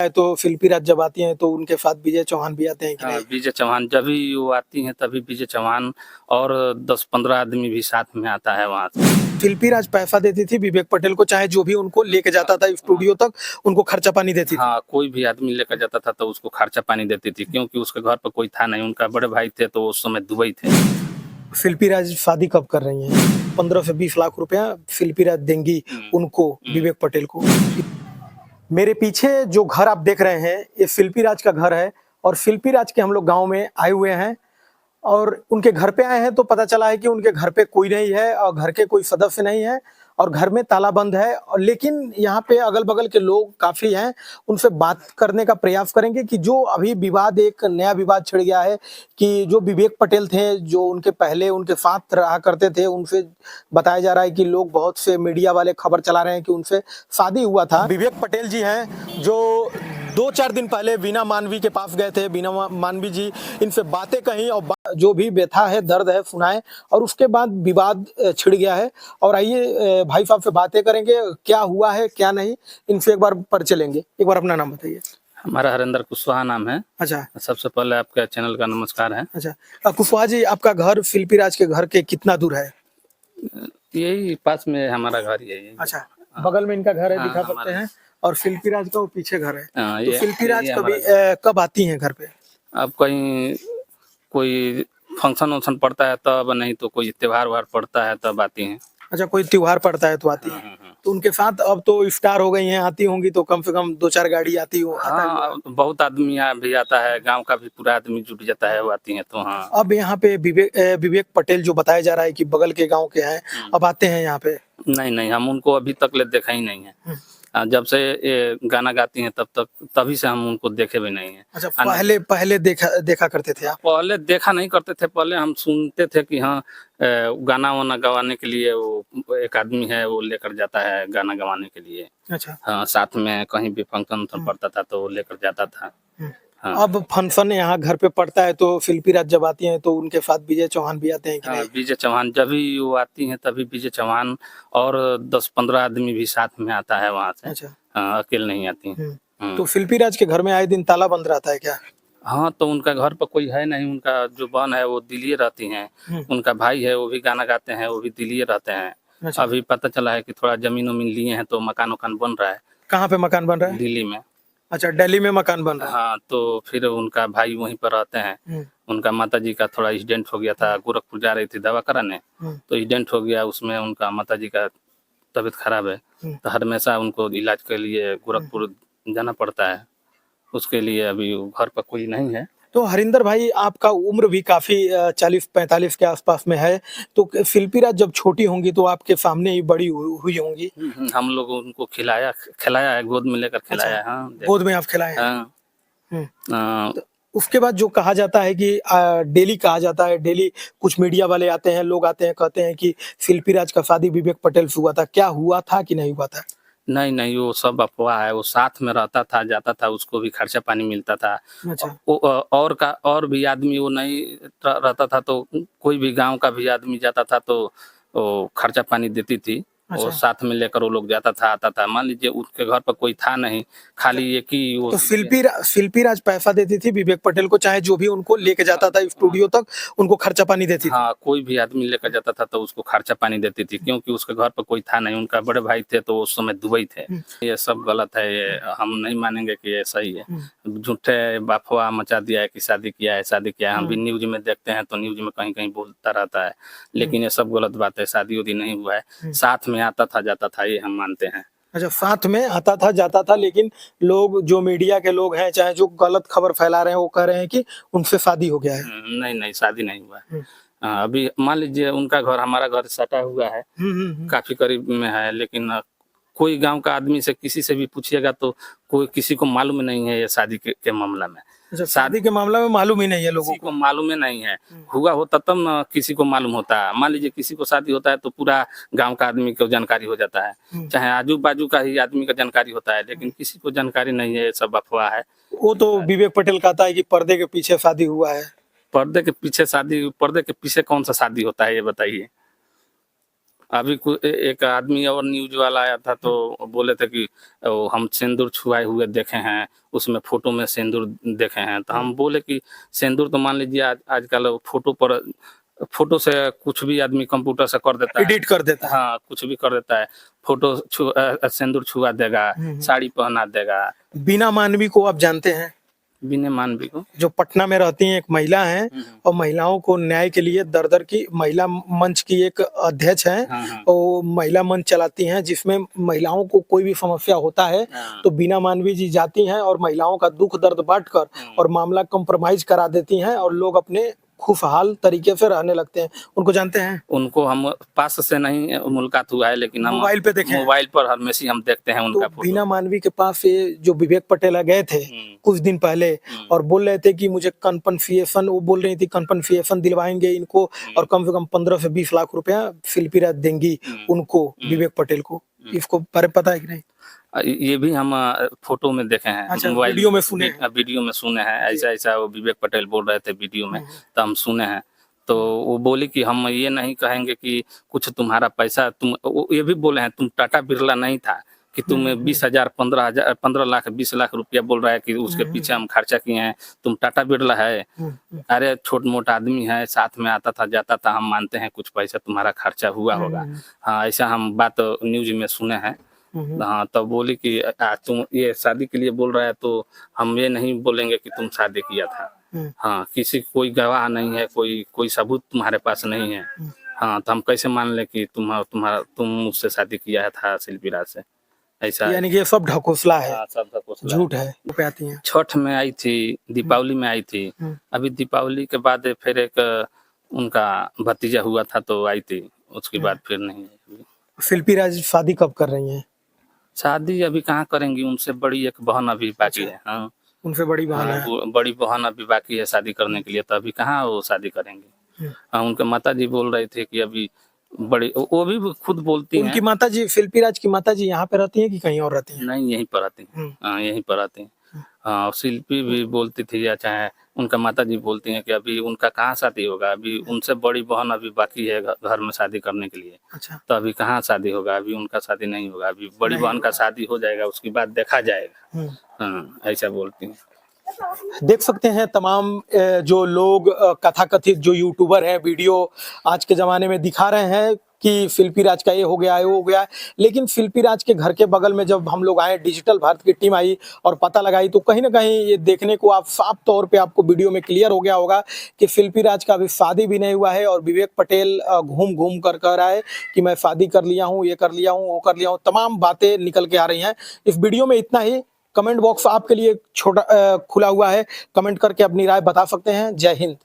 है तो फिलिपी राज जब आती हैं तो उनके साथ विजय चौहान भी आते हैं कि हाँ, नहीं? विजय चौहान जब भी वो आती हैं तभी विजय चौहान और 10-15 आदमी भी साथ में आता है वहाँ से। फिलिपी राज पैसा देती थी विवेक पटेल को, चाहे जो भी उनको लेके जाता था स्टूडियो तक, उनको खर्चा पानी देती थी। हाँ, कोई भी आदमी लेकर जाता था तो उसको खर्चा पानी देती थी, क्योंकि उसके घर पर कोई था नहीं, उनका बड़े भाई थे तो उस समय दुबई थे। फिलिपी राज शादी कब कर रही हैं? 15 से 20 लाख रुपया फिलिपी राज देंगी उनको, विवेक पटेल को। मेरे पीछे जो घर आप देख रहे हैं ये फिलिपी राज का घर है, और फिलिपी राज के हम लोग गांव में आए हुए हैं और उनके घर पे आए हैं तो पता चला है कि उनके घर पे कोई नहीं है और घर के कोई सदस्य नहीं है और घर में ताला बंद है। और लेकिन यहाँ पे अगल बगल के लोग काफी हैं, उनसे बात करने का प्रयास करेंगे कि जो अभी विवाद, एक नया विवाद छिड़ गया है कि जो विवेक पटेल थे, जो उनके पहले उनके साथ रहा करते थे, उनसे बताया जा रहा है कि लोग बहुत से मीडिया वाले खबर चला रहे हैं कि उनसे शादी हुआ था। विवेक पटेल जी हैं जो 2-4 दिन पहले वीना मानवी के पास गए थे। वीना मानवी जी इनसे बातें कहीं और जो भी व्यथा है, दर्द है सुनाए, और उसके बाद विवाद छिड़ गया है। और आइए भाई साहब से बातें करेंगे, क्या हुआ है क्या नहीं, इनसे एक बार परिचय लेंगे। एक बार अपना नाम बताइए। हमारा हरेंद्र कुशवाहा नाम है। अच्छा। सबसे पहले आपके चैनल का नमस्कार है। अच्छा, कुशवाहा जी, आपका घर फिलिपी राज के घर के कितना दूर है? यही पास में हमारा घर यही है। अच्छा, बगल में इनका घर है, हाँ, दिखा सकते हैं, और फिलिपी राज का वो पीछे घर है। तो फिलिपी राज कब आती हैं घर पे? अब कहीं कोई फंक्शन वंक्शन पड़ता है तब, नहीं तो कोई त्योहार व्योहार पड़ता है तब आती हैं। अच्छा, कोई त्योहार पड़ता है तो आती है। तो उनके साथ अब तो स्टार हो गई हैं, आती होंगी तो कम से कम 2-4 गाड़ी आती हो। हाँ, बहुत आदमी भी आता है, गांव का भी पूरा आदमी जुट जाता है, वो आती हैं तो। हाँ, अब यहाँ पे विवेक पटेल जो बताया जा रहा है कि बगल के गांव के हैं, अब आते हैं यहाँ पे? नहीं, हम उनको अभी तक ले देखा ही नहीं है। जब से ये गाना गाती हैं तभी से हम उनको देखे भी नहीं है। अच्छा, पहले देखा करते थे आप? पहले देखा नहीं करते थे, पहले हम सुनते थे कि हाँ गाना वाना गवाने के लिए वो एक आदमी है, वो लेकर जाता है गाना गवाने के लिए। अच्छा। हाँ, साथ में कहीं भी फंक्शन पड़ता था तो वो लेकर जाता था। हाँ। अब फंक्शन यहाँ घर पे पड़ता है तो फिलिपी राज जब आती हैं तो उनके साथ विजय चौहान भी आते हैं कि नहीं? विजय चौहान जब भी वो आती हैं तभी विजय चौहान और 10-15 आदमी भी साथ में आता है वहाँ से। अच्छा। अकेले नहीं आती। तो फिलिपी राज के घर में आए दिन ताला बंद रहता है क्या? हाँ, तो उनका घर पर कोई है नहीं, उनका जो बहन है वो दिल्ली रहती हैं। उनका भाई है वो भी गाना गाते हैं, वो भी दिल्ली रहते हैं। अच्छा। अभी पता चला है कि थोड़ा जमीन उमीन लिए हैं तो मकान वकान बन रहा है। कहाँ पे मकान बन रहा है? दिल्ली में। अच्छा, दिल्ली में मकान बन रहा है। हाँ, तो फिर उनका भाई वहीं पर रहते हैं। उनका माताजी का थोड़ा एक्सीडेंट हो गया था, गोरखपुर जा रही थी दवा कराने, तो एक्सीडेंट हो गया, उसमें उनका माताजी का तबीयत खराब है, तो हमेशा उनको इलाज के लिए गोरखपुर जाना पड़ता है। उसके लिए अभी घर पर कोई नहीं है। तो हरिंदर भाई, आपका उम्र भी काफी 40-45 के आसपास में है, तो फिलिपी राज जब छोटी होंगी तो आपके सामने ही बड़ी हुई होंगी। हम लोग उनको खिलाया है, गोद में लेकर खिलाया है। हाँ, गोद में आप खिलाए हैं? हाँ। तो उसके बाद जो कहा जाता है कि डेली कहा जाता है, डेली कुछ मीडिया वाले आते हैं, लोग आते हैं, कहते हैं कि फिलिपी राज का शादी विवेक पटेल से हुआ था। क्या हुआ था कि नहीं हुआ था? नहीं, वो सब अफवाह है। वो साथ में रहता था, जाता था, उसको भी खर्चा पानी मिलता था। अच्छा। और भी आदमी वो नहीं रहता था तो कोई भी गांव का भी आदमी जाता था तो वो खर्चा पानी देती थी। अच्छा। और साथ में लेकर वो लोग जाता था, आता था। मान लीजिए उसके घर पर कोई था नहीं, खाली एक ही वो। तो फिलिपी राज पैसा देती थी विवेक पटेल को, चाहे जो भी उनको लेके जाता था स्टूडियो तक, उनको खर्चा पानी देती थी? हाँ, कोई भी आदमी लेकर जाता था तो उसको खर्चा पानी देती थी, क्योंकि उसके घर पर कोई था नहीं, उनका बड़े भाई थे तो उस समय दुबई थे। ये सब गलत है, ये हम नहीं मानेंगे कि ये सही है। झूठे अफवाह मचा दिया है कि शादी किया है, शादी किया है। हम भी न्यूज में देखते हैं तो न्यूज में कहीं कहीं बोलता रहता है, लेकिन ये सब गलत बात है। शादी उदी नहीं हुआ है, साथ में आता था जाता था, ये हम मानते हैं। अच्छा, साथ में आता था जाता था, लेकिन लोग, जो मीडिया के लोग हैं, चाहे जो गलत खबर फैला रहे हैं, वो कह रहे हैं कि उनसे शादी हो गया है। नहीं, शादी नहीं हुआ है। अभी मान लीजिए उनका घर हमारा घर सटा हुआ है, काफी करीब में है, लेकिन कोई गांव का आदमी से किसी से भी पूछिएगा तो कोई किसी को मालूम नहीं है ये शादी के मामला में। अच्छा, शादी के मामला में मालूम ही नहीं है लोगों को, मालूम ही नहीं है। हुआ होता तब न किसी को मालूम होता है। मान लीजिए किसी को शादी होता है तो पूरा गांव का आदमी को जानकारी हो जाता है, चाहे आजू बाजू का ही आदमी का जानकारी होता है, लेकिन किसी को जानकारी नहीं है। ये सब अफवाह है। वो तो विवेक पटेल कहता है कि पर्दे के पीछे शादी हुआ है। पर्दे के पीछे शादी? पर्दे के पीछे कौन सा शादी होता है ये बताइए। अभी एक आदमी और न्यूज वाला आया था तो बोले थे कि हम सिंदूर छुआए हुए देखे हैं, उसमें फोटो में सिंदूर देखे हैं। तो हम बोले कि सिंदूर तो मान लीजिए आजकल फोटो से कुछ भी आदमी कंप्यूटर से कर देता है, एडिट कर देता है। हाँ कुछ भी कर देता है। सिंदूर छुआ देगा, साड़ी पहना देगा। बीना मानवी को आप जानते हैं? बिना मानवी को जो पटना में रहती हैं, एक महिला हैं और महिलाओं को न्याय के लिए दर दर की महिला मंच की एक अध्यक्ष हैं। हाँ, हाँ। और महिला मंच चलाती हैं जिसमें महिलाओं को कोई भी समस्या होता है हाँ। तो बीना मानवी जी जाती हैं और महिलाओं का दुख दर्द बांटकर और मामला कंप्रोमाइज करा देती हैं और लोग अपने खुशहाल तरीके से रहने लगते हैं। उनको जानते हैं? उनको हम पास से नहीं मुलाकात हुआ है, लेकिन हम मोबाइल पे देखे हैं। मोबाइल पर हमेशा हम देखते हैं उनका तो फोटो। बीना मानवी के पास ये जो विवेक पटेल गए थे कुछ दिन पहले और बोल रहे थे कि मुझे कंपनसेशन, वो बोल रही थी कंपनसेशन दिलवाएंगे इनको और कम से कम 15 से 20 लाख रुपया फिलिपी राज देंगी उनको, विवेक पटेल को। इसको बारे में पता है कि नहीं? ये भी हम फोटो में देखे हैं। अच्छा, मोबाइल वीडियो में सुने हैं। वीडियो में सुने हैं। ऐसा वो विवेक पटेल बोल रहे थे वीडियो में, तो हम सुने हैं। तो वो बोले कि हम ये नहीं कहेंगे कि कुछ तुम्हारा पैसा, वो ये भी बोले हैं तुम टाटा बिरला नहीं था कि तुम्हें 20,000 15 लाख 20 लाख रुपया बोल रहा है कि उसके पीछे हम खर्चा किए हैं, तुम टाटा बिरला है। अरे छोट मोटा आदमी है, साथ में आता था जाता था, हम मानते हैं कुछ पैसा तुम्हारा खर्चा हुआ होगा। हाँ ऐसा हम बात न्यूज में सुने हैं। हाँ तब बोली कि तुम ये शादी के लिए बोल रहा है तो हम ये नहीं बोलेंगे कि तुम शादी किया था। हाँ किसी कोई गवाह नहीं है, कोई सबूत तुम्हारे पास नहीं है। हाँ तो हम कैसे मान ले कि तुम मुझसे शादी किया था शिल्पी राज से? ऐसा यानी कि ये सब ढकोसला है। हाँ, सब ढकोसला झूठ है। पे आती हैं छठ में आई थी, दीपावली में आई थी। अभी दीपावली के बाद फिर एक उनका भतीजा हुआ था तो आई थी, उसके बाद फिर नहीं आई। फिलिपी राज शादी कब कर रही हैं? शादी अभी कहाँ करेंगी, उनसे बड़ी एक बहन अभी बाकी है। हाँ उनसे बड़ी बहन हाँ, है। वो बड़ी बहन अभी बाकी है शादी करने के लिए, तो अभी कहाँ वो शादी करेंगे। हाँ उनके माता जी बोल रहे थे कि अभी बड़ी, वो भी खुद बोलती हैं। उनकी माता जी, फिलिपी राज की माता जी यहाँ पे रहती हैं कि कहीं और रहती हैं? नहीं यहीं पर रहती हैं। हाँ यहीं पर रहती हैं। हाँ शिल्पी भी बोलती थी, या चाहे उनका माता जी बोलती हैं कि अभी उनका कहाँ शादी होगा, अभी उनसे बड़ी बहन अभी बाकी है घर में शादी करने के लिए। अच्छा। तो अभी कहाँ शादी होगा, अभी उनका शादी नहीं होगा, अभी बड़ी बहन का शादी हो जाएगा उसके बाद देखा जाएगा। हाँ ऐसा बोलती हैं। देख सकते हैं तमाम जो लोग कथाकथित जो यूट्यूबर हैं वीडियो आज के ज़माने में दिखा रहे हैं कि फिलिपी राज का ये हो गया है वो हो गया है, लेकिन फिलिपी राज के घर के बगल में जब हम लोग आए, डिजिटल भारत की टीम आई और पता लगाई तो कहीं ना कहीं ये देखने को आप साफ तौर पे आपको वीडियो में क्लियर हो गया होगा कि फिलिपी राज का अभी शादी भी नहीं हुआ है और विवेक पटेल घूम घूम कर कह रहा है कि मैं शादी कर लिया हूँ, ये कर लिया हूँ, वो कर लिया हूँ, तमाम बातें निकल के आ रही हैं। इस वीडियो में इतना ही। कमेंट बॉक्स आपके लिए छोटा खुला हुआ है, कमेंट करके अपनी राय बता सकते हैं। जय हिंद।